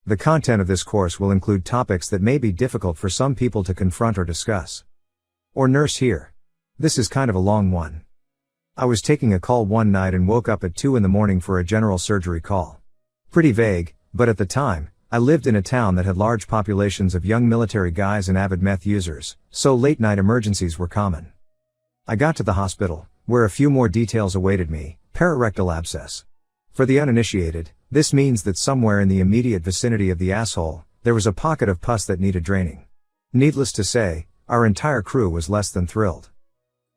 The content of this course will include topics that may be difficult for some people to confront or discuss. Or nurse here. This is kind of a long one. I was taking a call one night and woke up at 2 in the morning for a general surgery call. Pretty vague, but at the time, I lived in a town that had large populations of young military guys and avid meth users, so late night emergencies were common. I got to the hospital, where a few more details awaited me: pararectal abscess. For the uninitiated, this means that somewhere in the immediate vicinity of the asshole, there was a pocket of pus that needed draining. Needless to say, our entire crew was less than thrilled.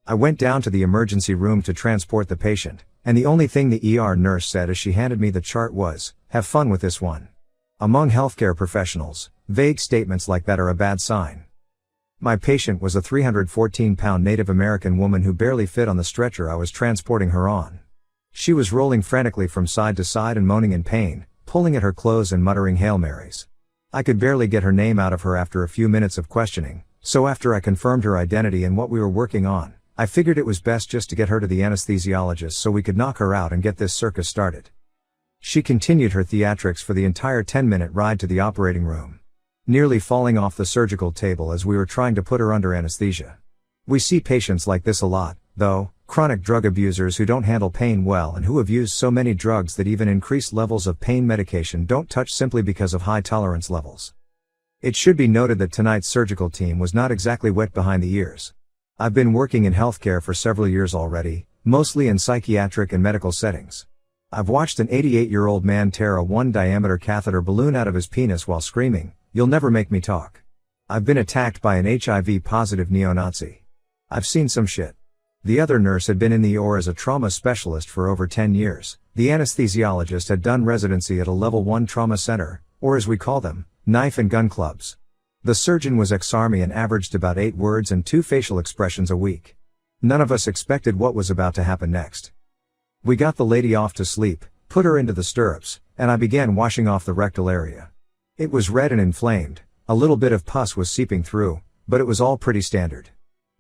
I went down to the emergency room to transport the patient, and the only thing the ER nurse said as she handed me the chart was, "Have fun with this one." Among healthcare professionals, vague statements like that are a bad sign. My patient was a 314-pound Native American woman who barely fit on the stretcher I was transporting her on. She was rolling frantically from side to side and moaning in pain, pulling at her clothes and muttering Hail Marys. I could barely get her name out of her after a few minutes of questioning, so after I confirmed her identity and what we were working on, I figured it was best just to get her to the anesthesiologist so we could knock her out and get this circus started. She continued her theatrics for the entire 10-minute ride to the operating room, nearly falling off the surgical table as we were trying to put her under anesthesia. We see patients like this a lot, though, chronic drug abusers who don't handle pain well and who have used so many drugs that even increased levels of pain medication don't touch simply because of high tolerance levels. It should be noted that tonight's surgical team was not exactly wet behind the ears. I've been working in healthcare for several years already, mostly in psychiatric and medical settings. I've watched an 88-year-old man tear a 1-diameter catheter balloon out of his penis while screaming, "You'll never make me talk." I've been attacked by an HIV-positive neo-Nazi. I've seen some shit. The other nurse had been in the OR as a trauma specialist for over 10 years. The anesthesiologist had done residency at a level 1 trauma center, or as we call them, knife and gun clubs. The surgeon was ex-army and averaged about 8 words and 2 facial expressions a week. None of us expected what was about to happen next. We got the lady off to sleep, put her into the stirrups, and I began washing off the rectal area. It was red and inflamed, a little bit of pus was seeping through, but it was all pretty standard.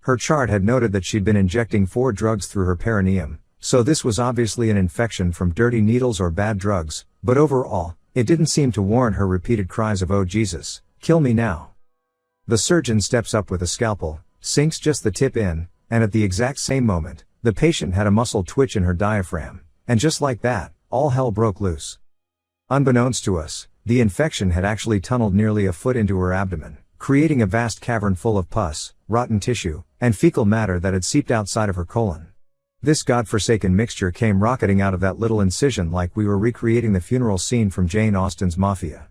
Her chart had noted that she'd been injecting 4 drugs through her perineum, so this was obviously an infection from dirty needles or bad drugs, but overall, it didn't seem to warrant her repeated cries of "Oh Jesus, kill me now." The surgeon steps up with a scalpel, sinks just the tip in, and at the exact same moment, the patient had a muscle twitch in her diaphragm, and just like that, all hell broke loose. Unbeknownst to us, the infection had actually tunneled nearly a foot into her abdomen, creating a vast cavern full of pus, rotten tissue, and fecal matter that had seeped outside of her colon. This godforsaken mixture came rocketing out of that little incision like we were recreating the funeral scene from Jane Austen's Mafia.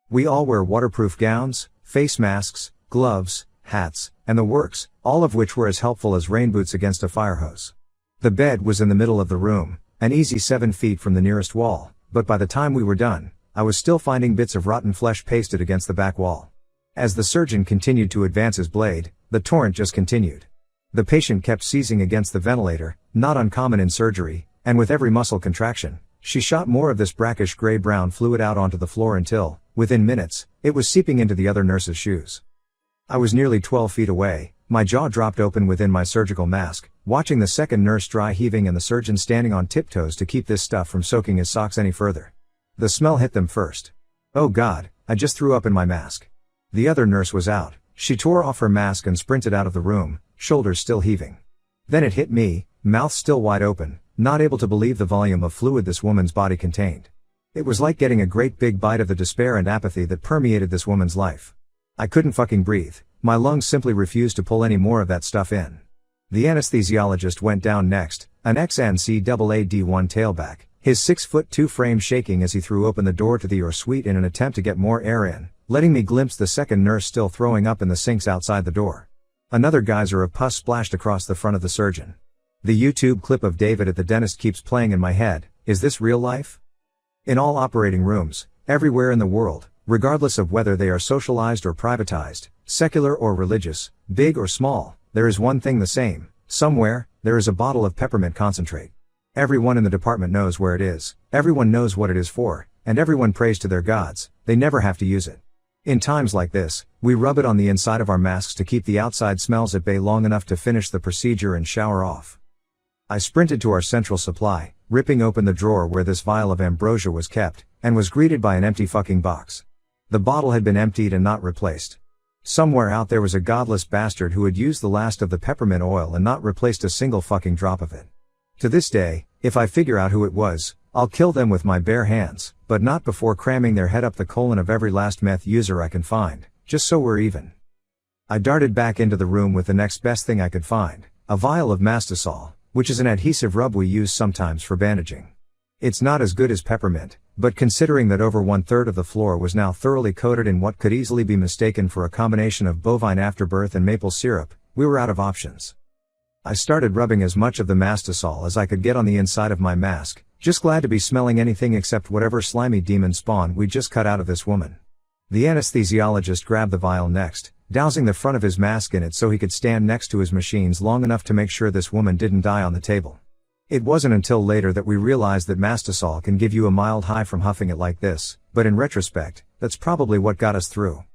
We all wear waterproof gowns, face masks, gloves, hats, and the works, all of which were as helpful as rain boots against a fire hose. The bed was in the middle of the room, an easy 7 feet from the nearest wall, but by the time we were done, I was still finding bits of rotten flesh pasted against the back wall. As the surgeon continued to advance his blade, the torrent just continued. The patient kept seizing against the ventilator, not uncommon in surgery, and with every muscle contraction, she shot more of this brackish gray-brown fluid out onto the floor until, within minutes, it was seeping into the other nurse's shoes. I was nearly 12 feet away, my jaw dropped open within my surgical mask, watching the second nurse dry heaving and the surgeon standing on tiptoes to keep this stuff from soaking his socks any further. The smell hit them first. Oh God, I just threw up in my mask. The other nurse was out. She tore off her mask and sprinted out of the room, shoulders still heaving. Then it hit me, mouth still wide open, not able to believe the volume of fluid this woman's body contained. It was like getting a great big bite of the despair and apathy that permeated this woman's life. I couldn't fucking breathe. My lungs simply refused to pull any more of that stuff in. The anesthesiologist went down next, an ex-NCAA-D1 tailback, his 6'2" frame shaking as he threw open the door to the OR suite in an attempt to get more air in, letting me glimpse the second nurse still throwing up in the sinks outside the door. Another geyser of pus splashed across the front of the surgeon. The YouTube clip of David at the dentist keeps playing in my head. Is this real life? In all operating rooms, everywhere in the world, regardless of whether they are socialized or privatized, secular or religious, big or small, there is one thing the same: somewhere, there is a bottle of peppermint concentrate. Everyone in the department knows where it is, everyone knows what it is for, and everyone prays to their gods. They never have to use it. In times like this, we rub it on the inside of our masks to keep the outside smells at bay long enough to finish the procedure and shower off. I sprinted to our central supply, ripping open the drawer where this vial of ambrosia was kept, and was greeted by an empty fucking box. The bottle had been emptied and not replaced. Somewhere out there was a godless bastard who had used the last of the peppermint oil and not replaced a single fucking drop of it. To this day, if I figure out who it was, I'll kill them with my bare hands, but not before cramming their head up the colon of every last meth user I can find, just so we're even. I darted back into the room with the next best thing I could find, a vial of Mastisol, which is an adhesive rub we use sometimes for bandaging. It's not as good as peppermint, but considering that over 1/3 of the floor was now thoroughly coated in what could easily be mistaken for a combination of bovine afterbirth and maple syrup, we were out of options. I started rubbing as much of the Mastisol as I could get on the inside of my mask, just glad to be smelling anything except whatever slimy demon spawn we'd just cut out of this woman. The anesthesiologist grabbed the vial next, dousing the front of his mask in it so he could stand next to his machines long enough to make sure this woman didn't die on the table. It wasn't until later that we realized that Mastisol can give you a mild high from huffing it like this, but in retrospect, that's probably what got us through.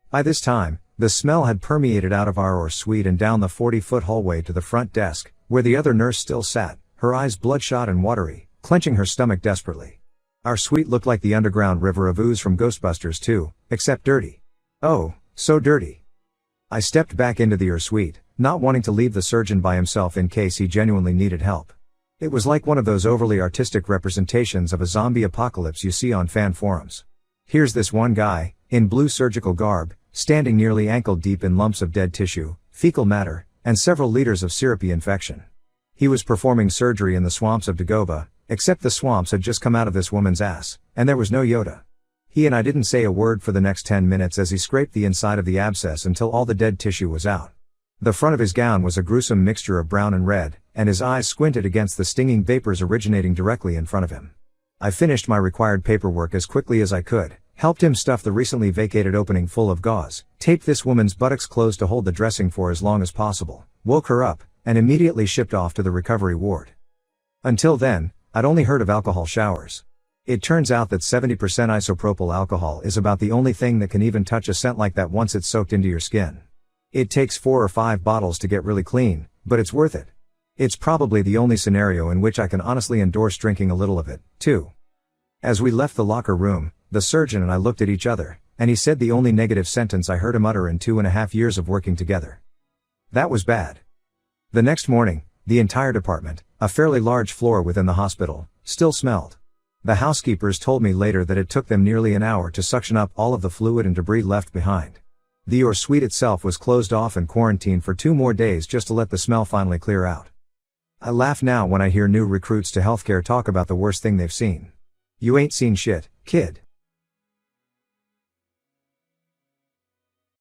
By this time, the smell had permeated out of our suite and down the 40-foot hallway to the front desk, where the other nurse still sat, her eyes bloodshot and watery, clenching her stomach desperately. Our suite looked like the underground river of ooze from Ghostbusters 2, except dirty. Oh, so dirty. I stepped back into the suite, not wanting to leave the surgeon by himself in case he genuinely needed help. It was like one of those overly artistic representations of a zombie apocalypse you see on fan forums. Here's this one guy, in blue surgical garb, standing nearly ankle deep in lumps of dead tissue, fecal matter, and several liters of syrupy infection. He was performing surgery in the swamps of Dagoba, except the swamps had just come out of this woman's ass, and there was no Yoda. He and I didn't say a word for the next 10 minutes as he scraped the inside of the abscess until all the dead tissue was out. The front of his gown was a gruesome mixture of brown and red, and his eyes squinted against the stinging vapors originating directly in front of him. I finished my required paperwork as quickly as I could, helped him stuff the recently vacated opening full of gauze, taped this woman's buttocks closed to hold the dressing for as long as possible, woke her up, and immediately shipped off to the recovery ward. Until then, I'd only heard of alcohol showers. It turns out that 70% isopropyl alcohol is about the only thing that can even touch a scent like that once it's soaked into your skin. It takes 4 or 5 bottles to get really clean, but it's worth it. It's probably the only scenario in which I can honestly endorse drinking a little of it, too. As we left the locker room, the surgeon and I looked at each other, and he said the only negative sentence I heard him utter in 2.5 years of working together. That was bad. The next morning, the entire department, a fairly large floor within the hospital, still smelled. The housekeepers told me later that it took them nearly an hour to suction up all of the fluid and debris left behind. The suite itself was closed off and quarantined for 2 more days just to let the smell finally clear out. I laugh now when I hear new recruits to healthcare talk about the worst thing they've seen. You ain't seen shit, kid.